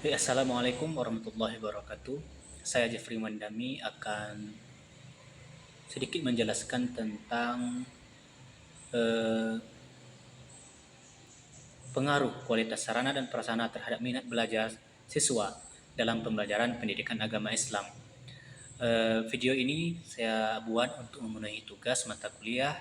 Assalamualaikum warahmatullahi wabarakatuh. Saya Jeffrey Mandami akan sedikit menjelaskan tentang eh, pengaruh kualitas sarana dan prasarana terhadap minat belajar siswa dalam pembelajaran pendidikan agama Islam. Video ini saya buat untuk memenuhi tugas mata kuliah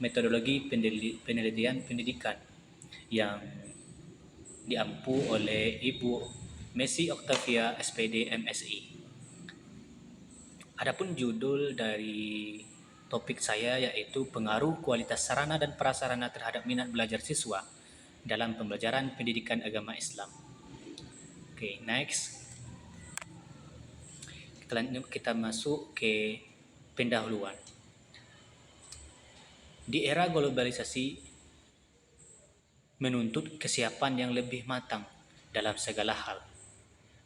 metodologi penelitian pendidikan yang diampu oleh Ibu Messi Octavia SPD MSI. Adapun judul dari topik saya yaitu pengaruh kualitas sarana dan prasarana terhadap minat belajar siswa dalam pembelajaran pendidikan agama Islam. Oke, next. Kita masuk ke pendahuluan. Di era globalisasi menuntut kesiapan yang lebih matang dalam segala hal,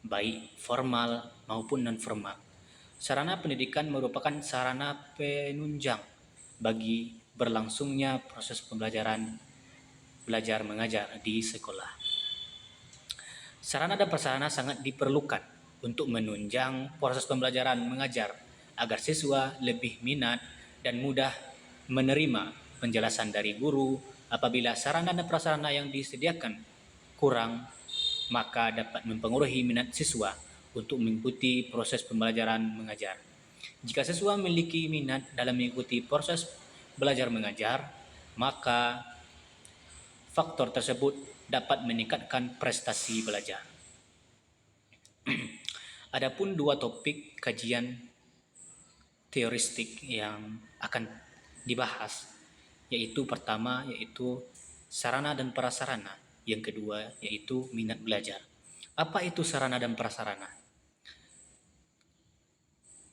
baik formal maupun non-formal. Sarana pendidikan merupakan sarana penunjang bagi berlangsungnya proses pembelajaran belajar mengajar di sekolah. Sarana dan prasarana sangat diperlukan untuk menunjang proses pembelajaran mengajar agar siswa lebih minat dan mudah menerima penjelasan dari guru. Apabila sarana dan prasarana yang disediakan kurang, maka dapat mempengaruhi minat siswa untuk mengikuti proses pembelajaran mengajar. Jika siswa memiliki minat dalam mengikuti proses belajar mengajar, maka faktor tersebut dapat meningkatkan prestasi belajar. Adapun dua topik kajian teoristik yang akan dibahas, yaitu pertama yaitu sarana dan prasarana, yang kedua yaitu minat belajar. Apa itu sarana dan prasarana?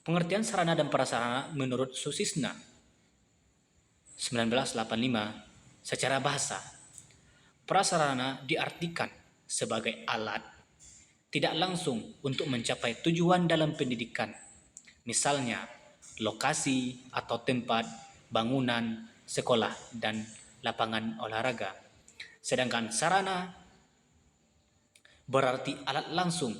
Pengertian sarana dan prasarana menurut Susisna 1985 secara bahasa, prasarana diartikan sebagai alat tidak langsung untuk mencapai tujuan dalam pendidikan, misalnya lokasi atau tempat, bangunan, sekolah, dan lapangan olahraga. Sedangkan sarana berarti alat langsung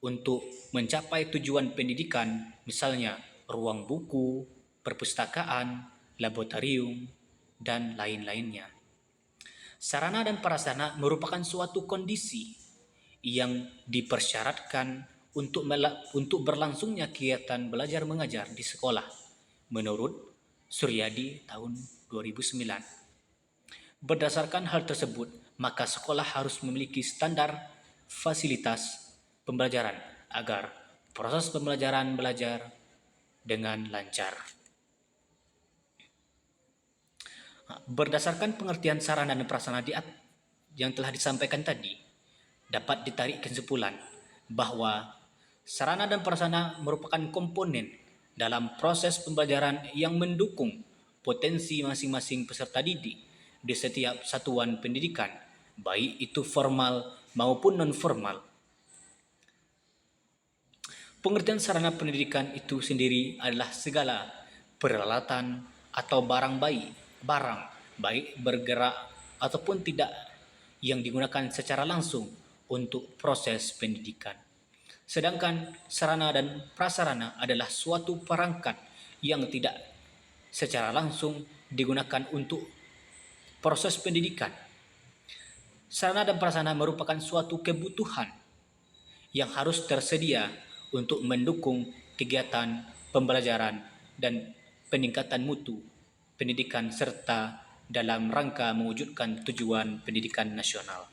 untuk mencapai tujuan pendidikan, misalnya ruang buku, perpustakaan, laboratorium, dan lain-lainnya. Sarana dan prasarana merupakan suatu kondisi yang dipersyaratkan untuk berlangsungnya kegiatan belajar mengajar di sekolah, menurut Suryadi tahun 2009. Berdasarkan hal tersebut, maka sekolah harus memiliki standar fasilitas pembelajaran agar proses pembelajaran belajar dengan lancar. Berdasarkan pengertian sarana dan prasarana yang telah disampaikan tadi, dapat ditarik kesimpulan bahwa sarana dan prasarana merupakan komponen dalam proses pembelajaran yang mendukung potensi masing-masing peserta didik di setiap satuan pendidikan, baik itu formal maupun non-formal. Pengertian sarana pendidikan itu sendiri adalah segala peralatan atau barang baik bergerak ataupun tidak yang digunakan secara langsung untuk proses pendidikan. Sedangkan sarana dan prasarana adalah suatu perangkat yang tidak secara langsung digunakan untuk proses pendidikan. Sarana dan prasarana merupakan suatu kebutuhan yang harus tersedia untuk mendukung kegiatan pembelajaran dan peningkatan mutu pendidikan serta dalam rangka mewujudkan tujuan pendidikan nasional.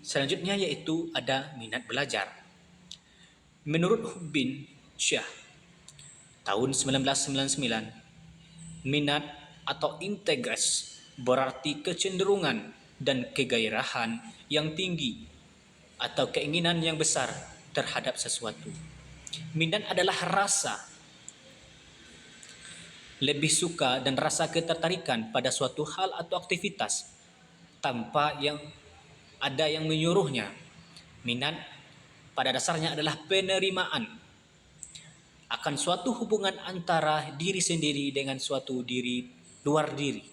Selanjutnya yaitu ada minat belajar. Menurut Hubbin Syah tahun 1999, minat atau integres berarti kecenderungan dan kegairahan yang tinggi atau keinginan yang besar terhadap sesuatu. Minat adalah rasa lebih suka dan rasa ketertarikan pada suatu hal atau aktivitas tanpa ada yang menyuruhnya. Minat pada dasarnya adalah penerimaan akan suatu hubungan antara diri sendiri dengan suatu diri luar diri.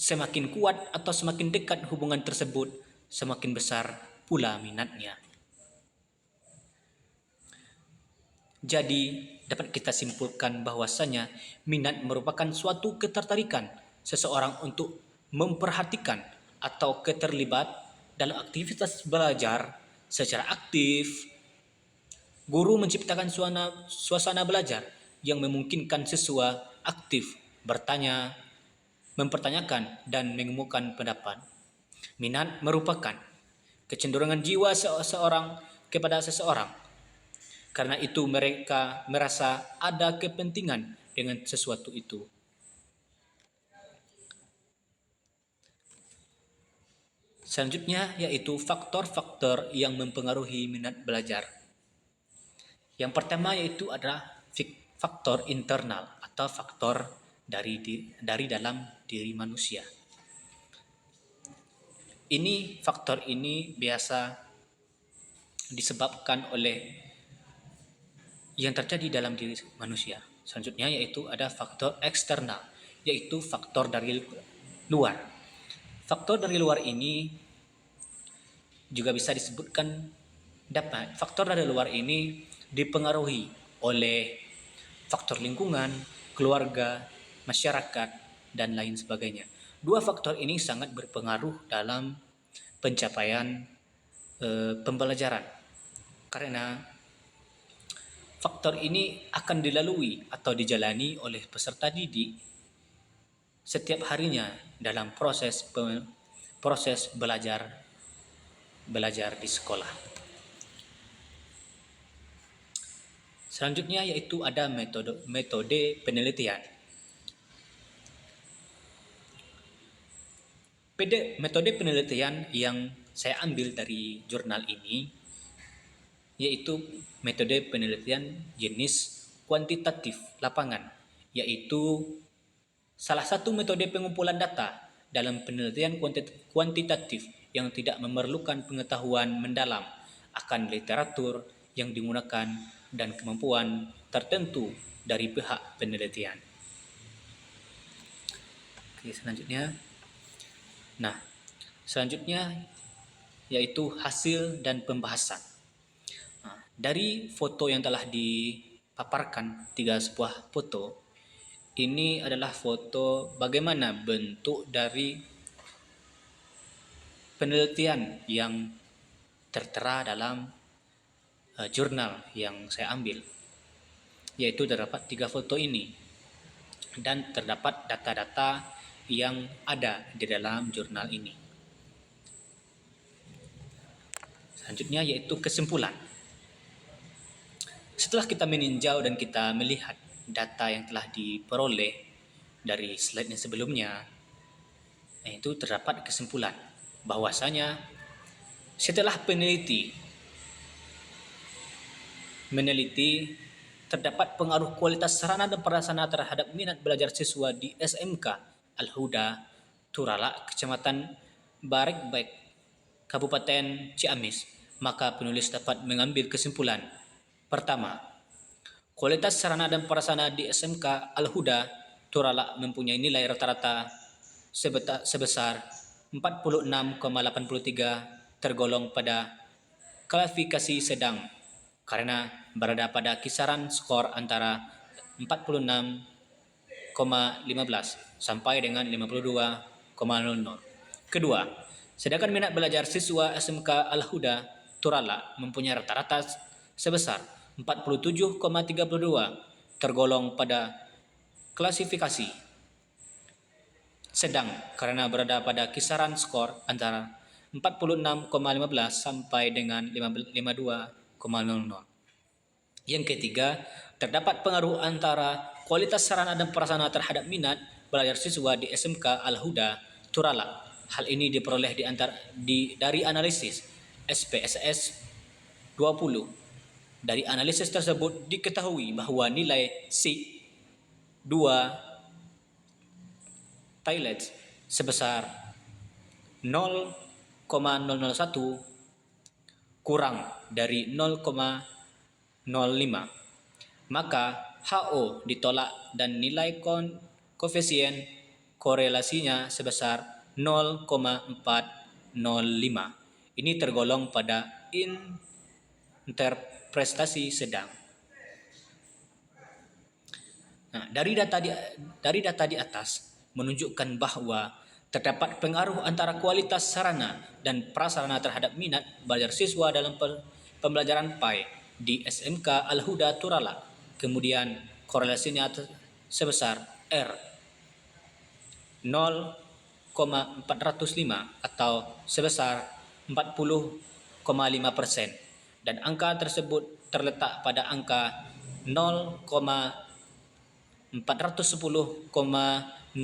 Semakin kuat atau semakin dekat hubungan tersebut, semakin besar pula minatnya. Jadi, dapat kita simpulkan bahwasanya minat merupakan suatu ketertarikan seseorang untuk memperhatikan atau keterlibat dalam aktivitas belajar secara aktif. Guru menciptakan suasana belajar yang memungkinkan siswa aktif bertanya, mempertanyakan, dan mengemukakan pendapat. Minat merupakan kecenderungan jiwa seseorang kepada seseorang. Karena itu mereka merasa ada kepentingan dengan sesuatu itu. Selanjutnya yaitu faktor-faktor yang mempengaruhi minat belajar. Yang pertama yaitu adalah faktor internal atau faktor dari dalam diri manusia. Faktor ini biasa disebabkan oleh yang terjadi dalam diri manusia. Selanjutnya yaitu ada faktor eksternal, yaitu faktor dari luar. Faktor dari luar ini juga bisa disebutkan faktor dari luar ini dipengaruhi oleh faktor lingkungan, keluarga, masyarakat, dan lain sebagainya. Dua faktor ini sangat berpengaruh dalam pencapaian pembelajaran, karena faktor ini akan dilalui atau dijalani oleh peserta didik setiap harinya dalam proses belajar di sekolah. Selanjutnya yaitu ada metode penelitian. Metode penelitian yang saya ambil dari jurnal ini yaitu metode penelitian jenis kuantitatif lapangan, yaitu salah satu metode pengumpulan data dalam penelitian kuantitatif yang tidak memerlukan pengetahuan mendalam akan literatur yang digunakan dan kemampuan tertentu dari pihak penelitian. Oke, selanjutnya yaitu hasil dan pembahasan. Dari foto yang telah dipaparkan, 3 sebuah foto, ini adalah foto bagaimana bentuk dari penelitian yang tertera dalam jurnal yang saya ambil, yaitu terdapat 3 foto ini dan terdapat data-data yang ada di dalam jurnal ini. Selanjutnya yaitu kesimpulan. Setelah kita meninjau dan kita melihat data yang telah diperoleh dari slide yang sebelumnya, itu terdapat kesimpulan bahwasanya setelah meneliti terdapat pengaruh kualitas sarana dan prasarana terhadap minat belajar siswa di SMK Al-Huda, Turalak, Kecamatan Barekbek, Kabupaten Ciamis. Maka penulis dapat mengambil kesimpulan. Pertama, kualitas sarana dan prasarana di SMK Al-Huda, Turalak mempunyai nilai rata-rata sebesar 46,83 tergolong pada klasifikasi sedang karena berada pada kisaran skor antara 46,15 sampai dengan 52,00. Kedua, sedangkan minat belajar siswa SMK Al-Huda Turalak mempunyai rata-rata sebesar 47,32 tergolong pada klasifikasi sedang karena berada pada kisaran skor antara 46,15 sampai dengan 52,00. Yang ketiga, terdapat pengaruh antara kualitas sarana dan prasarana terhadap minat belajar siswa di SMK Al-Huda Turalak. Hal ini diperoleh dari analisis SPSS 20. Dari analisis tersebut diketahui bahwa nilai SIG 2 TOEIC sebesar 0,001 kurang dari 0,05. Maka HO ditolak dan nilai koefisien korelasinya sebesar 0,405. Ini tergolong pada interpretasi sedang. Nah, dari data di atas menunjukkan bahwa terdapat pengaruh antara kualitas sarana dan prasarana terhadap minat belajar siswa dalam pembelajaran PAI di SMK Al-Huda Turala. Kemudian korelasinya sebesar R 0,405 atau sebesar 40,5%, dan angka tersebut terletak pada angka 0,410,060.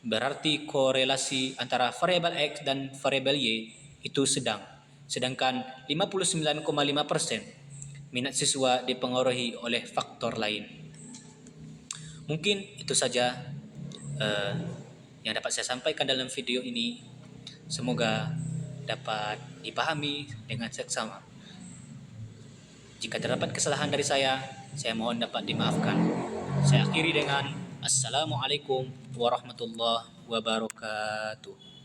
Berarti korelasi antara variabel X dan variabel Y itu sedang. Sedangkan 59,5% minat siswa dipengaruhi oleh faktor lain. Mungkin itu saja yang dapat saya sampaikan dalam video ini. Semoga dapat dipahami dengan seksama. Jika terdapat kesalahan dari saya mohon dapat dimaafkan. Saya akhiri dengan Assalamualaikum warahmatullahi wabarakatuh.